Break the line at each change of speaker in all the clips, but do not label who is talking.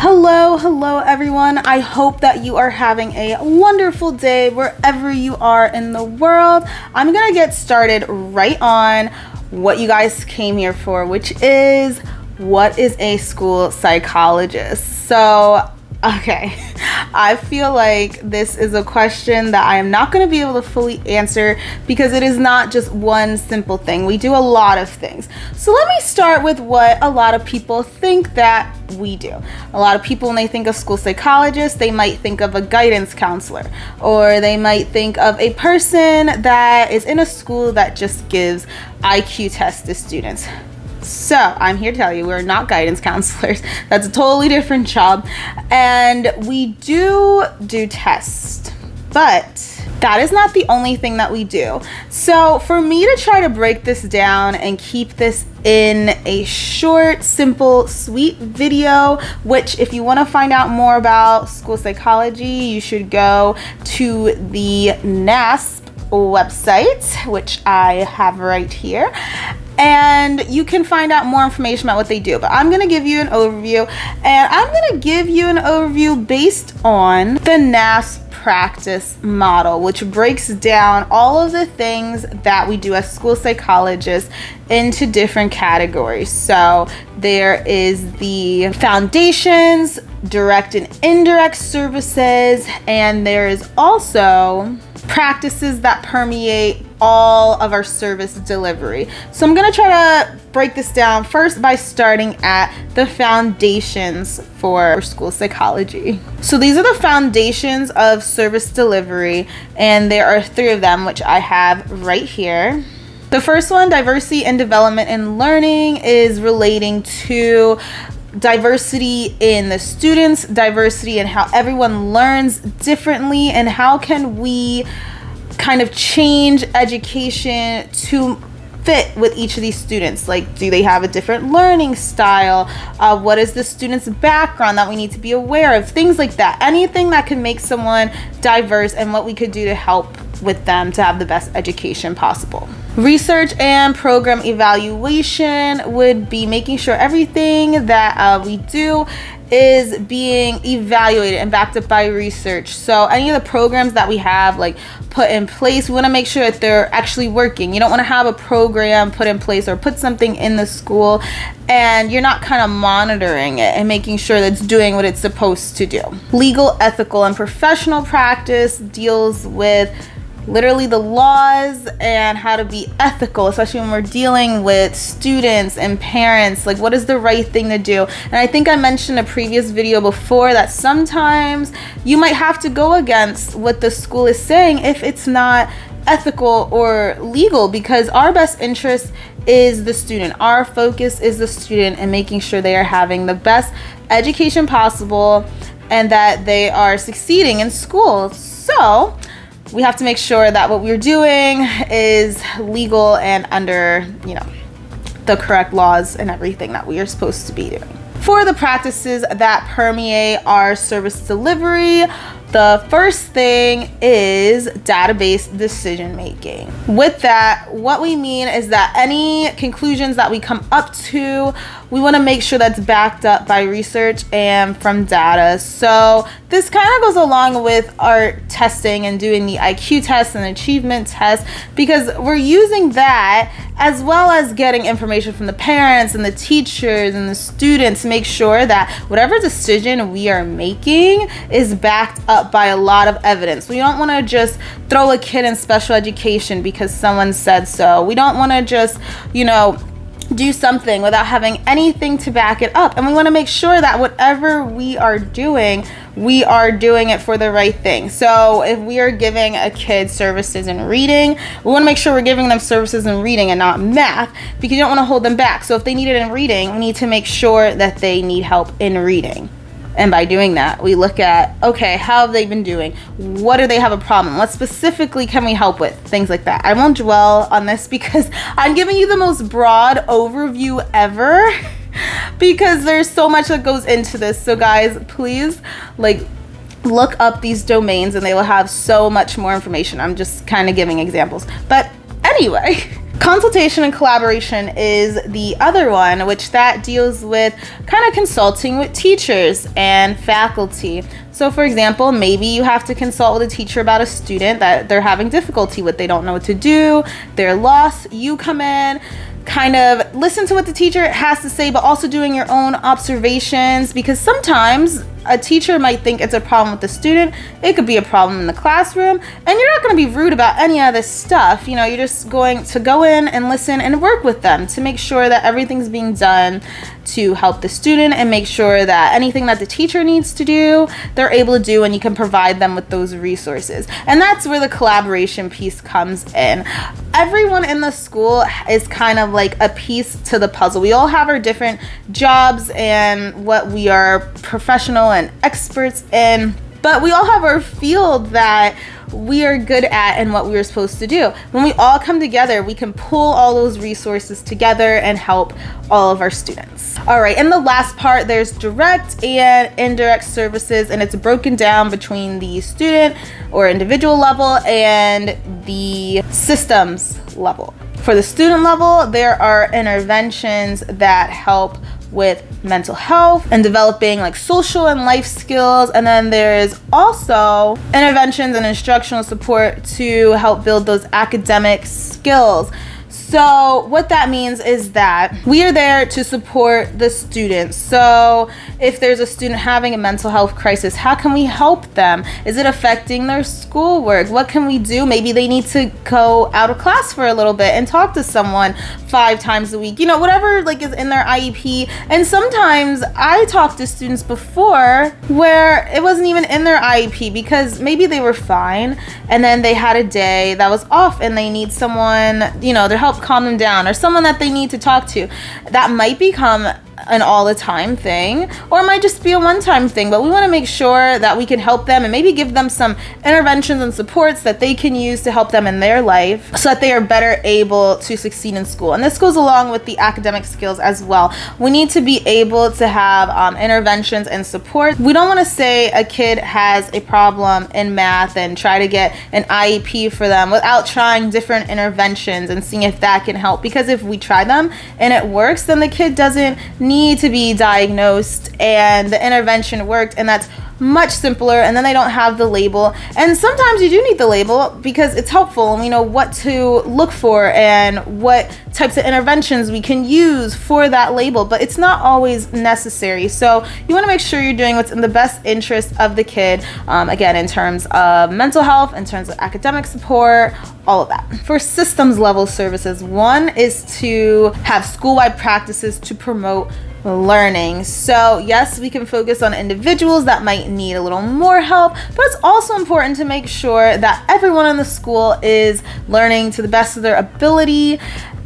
Hello everyone. I hope that you are having a wonderful day wherever you are in the world. I'm gonna get started right on what you guys came here for, which is, what is a school psychologist? So, okay, I feel like this is a question that I am not going to be able to fully answer because it is not just one simple thing. We do a lot of things. So let me start with what a lot of people think that we do. A lot of people, when they think of school psychologist, they might think of a guidance counselor, or they might think of a person that is in a school that just gives IQ tests to students. So I'm here to tell you, we're not guidance counselors. That's a totally different job. And we do tests, but that is not the only thing that we do. So for me to try to break this down and keep this in a short, simple, sweet video, which if you want to find out more about school psychology, you should go to the NASP website, which I have right here. And you can find out more information about what they do. But I'm going to give you an overview, and I'm going to give you an overview based on the NASP Practice Model, which breaks down all of the things that we do as school psychologists into different categories. So there is the foundations, direct and indirect services, and there is also practices that permeate all of our service delivery. So I'm going to try to break this down first by starting at the foundations for school psychology. So these are the foundations of service delivery, and there are 3 of them, which I have right here. The first one, diversity and development in learning, is relating to diversity in the students, diversity in how everyone learns differently, and how can we kind of change education to fit with each of these students. Like, do they have a different learning style? What is the student's background that we need to be aware of? Things like that. Anything that can make someone diverse, and what we could do to help with them to have the best education possible. Research and program evaluation would be making sure everything that we do is being evaluated and backed up by research. So any of the programs that we have like put in place, we want to make sure that they're actually working. You don't want to have a program put in place or put something in the school and you're not kind of monitoring it and making sure that it's doing what it's supposed to do. Legal, ethical, and professional practice deals with literally the laws and how to be ethical, especially when we're dealing with students and parents. Like, what is the right thing to do? And I think I mentioned in a previous video before that sometimes you might have to go against what the school is saying if it's not ethical or legal, because our best interest is the student. Our focus is the student and making sure they are having the best education possible and that they are succeeding in school. So we have to make sure that what we're doing is legal and under, the correct laws and everything that we are supposed to be doing. For the practices that permeate our service delivery, the first thing is database decision making. With that, what we mean is that any conclusions that we come up to, we want to make sure that's backed up by research and from data. So this kind of goes along with our testing and doing the IQ test and achievement test, because we're using that as well as getting information from the parents and the teachers and the students to make sure that whatever decision we are making is backed up by a lot of evidence. We don't want to just throw a kid in special education because someone said so. We don't want to just, do something without having anything to back it up. And we want to make sure that whatever we are doing it for the right thing. So if we are giving a kid services in reading, we want to make sure we're giving them services in reading and not math, because you don't want to hold them back. So if they need it in reading, we need to make sure that they need help in reading. And by doing that, we look at, okay, how have they been doing? What do they have a problem? What specifically can we help with? Things like that. I won't dwell on this because I'm giving you the most broad overview ever because there's so much that goes into this. So guys, please look up these domains and they will have so much more information. I'm just kind of giving examples. But anyway, Consultation and collaboration is the other one, which that deals with kind of consulting with teachers and faculty. So for example, maybe you have to consult with a teacher about a student that they're having difficulty with. They don't know what to do, they're lost. You come in, kind of listen to what the teacher has to say, but also doing your own observations, because sometimes a teacher might think it's a problem with the student. It could be a problem in the classroom, and you're not going to be rude about any of this stuff. You know, you're just going to go in and listen and work with them to make sure that everything's being done to help the student and make sure that anything that the teacher needs to do, they're able to do, and you can provide them with those resources. And that's where the collaboration piece comes in. Everyone in the school is kind of like a piece to the puzzle. We all have our different jobs and what we are professional and experts in, but we all have our field that we are good at and what we were supposed to do. When we all come together, we can pull all those resources together and help all of our students. All right, and the last part, there's direct and indirect services, and it's broken down between the student or individual level and the systems level. For the student level, there are interventions that help with mental health and developing like social and life skills, and then there's also interventions and instructional support to help build those academic skills. So what that means is that we are there to support the students. So if there's a student having a mental health crisis, how can we help them? Is it affecting their schoolwork? What can we do? Maybe they need to go out of class for a little bit and talk to someone 5 times a week, you know, whatever like is in their IEP. And sometimes I talked to students before where it wasn't even in their IEP because maybe they were fine and then they had a day that was off and they need someone, you know, to help calm them down, or someone that they need to talk to. That might become an all the time thing, or it might just be a one-time thing, but we want to make sure that we can help them and maybe give them some interventions and supports that they can use to help them in their life so that they are better able to succeed in school. And this goes along with the academic skills as well. We need to be able to have interventions and support. We don't want to say a kid has a problem in math and try to get an IEP for them without trying different interventions and seeing if that can help, because if we try them and it works, then the kid doesn't need to be diagnosed and the intervention worked, and that's much simpler, and then they don't have the label. And sometimes you do need the label because it's helpful and we know what to look for and what types of interventions we can use for that label, but it's not always necessary. So you want to make sure you're doing what's in the best interest of the kid, again, in terms of mental health, in terms of academic support, all of that. For systems level services, one is to have school-wide practices to promote learning. So yes, we can focus on individuals that might need a little more help, but it's also important to make sure that everyone in the school is learning to the best of their ability.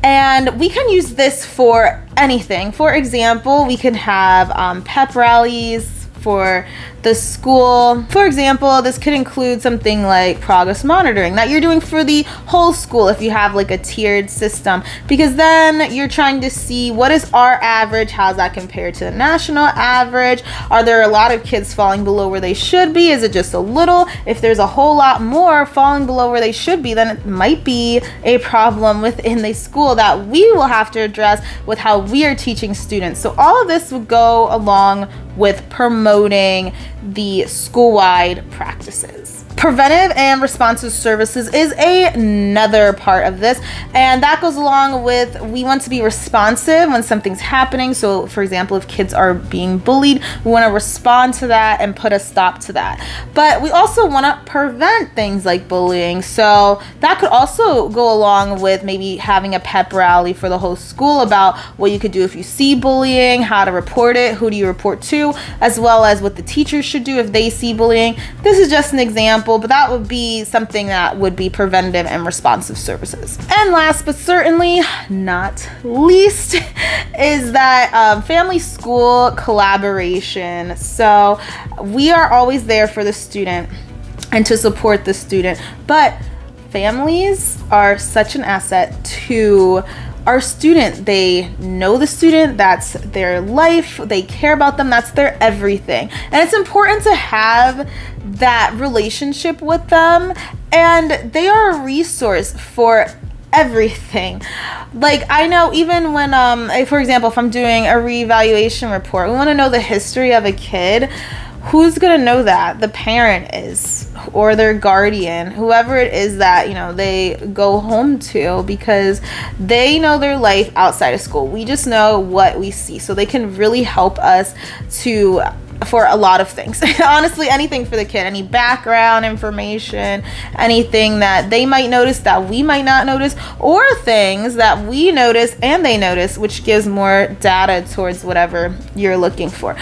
And we can use this for anything. For example, we can have pep rallies for the school. For example, this could include something like progress monitoring that you're doing for the whole school if you have like a tiered system, because then you're trying to see what is our average, how's that compared to the national average, are there a lot of kids falling below where they should be, is it just a little? If there's a whole lot more falling below where they should be, then it might be a problem within the school that we will have to address with how we are teaching students. So all of this would go along with promoting the school-wide practices. Preventive and responsive services is another part of this, and that goes along with, we want to be responsive when something's happening. So for example, if kids are being bullied, we want to respond to that and put a stop to that. But we also want to prevent things like bullying, so that could also go along with maybe having a pep rally for the whole school about what you could do if you see bullying, how to report it, who do you report to, as well as what the teachers should do if they see bullying. This is just an example, but that would be something that would be preventative and responsive services. And last but certainly not least is that family school collaboration. So we are always there for the student and to support the student, but families are such an asset to our student. They know the student, that's their life, they care about them, that's their everything. And it's important to have that relationship with them, and they are a resource for everything. Like, I know even when, for example, if I'm doing a reevaluation report, we want to know the history of a kid. Who's going to know that? The parent is, or their guardian, whoever it is that, you know, they go home to, because they know their life outside of school. We just know what we see. So they can really help us for a lot of things. Honestly, anything for the kid, any background information, anything that they might notice that we might not notice, or things that we notice and they notice, which gives more data towards whatever you're looking for.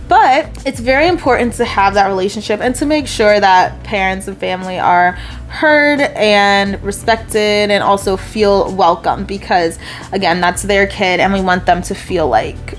But it's very important to have that relationship and to make sure that parents and family are heard and respected and also feel welcome, because again, that's their kid and we want them to feel like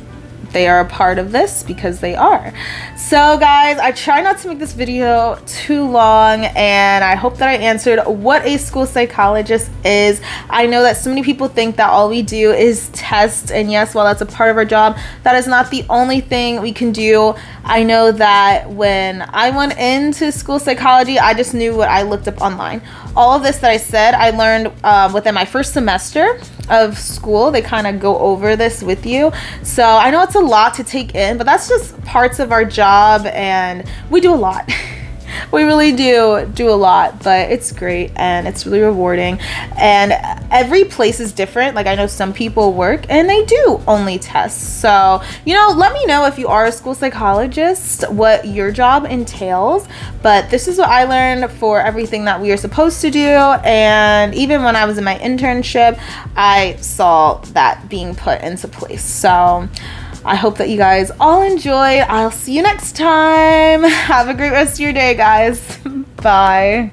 they are a part of this, because they are. So guys, I try not to make this video too long, and I hope that I answered what a school psychologist is. I know that so many people think that all we do is test, and yes, while that's a part of our job, that is not the only thing we can do. I know that when I went into school psychology, I just knew what I looked up online. All of this that I said, I learned within my first semester of school. They kind of go over this with you. So I know it's a lot to take in, but that's just parts of our job, and we do a lot. We really do a lot, but it's great and it's really rewarding. And every place is different. Like, I know some people work and they do only tests. So, you know, let me know if you are a school psychologist, what your job entails. But this is what I learned for everything that we are supposed to do. And even when I was in my internship, I saw that being put into place. So I hope that you guys all enjoyed. I'll see you next time. Have a great rest of your day, guys. Bye.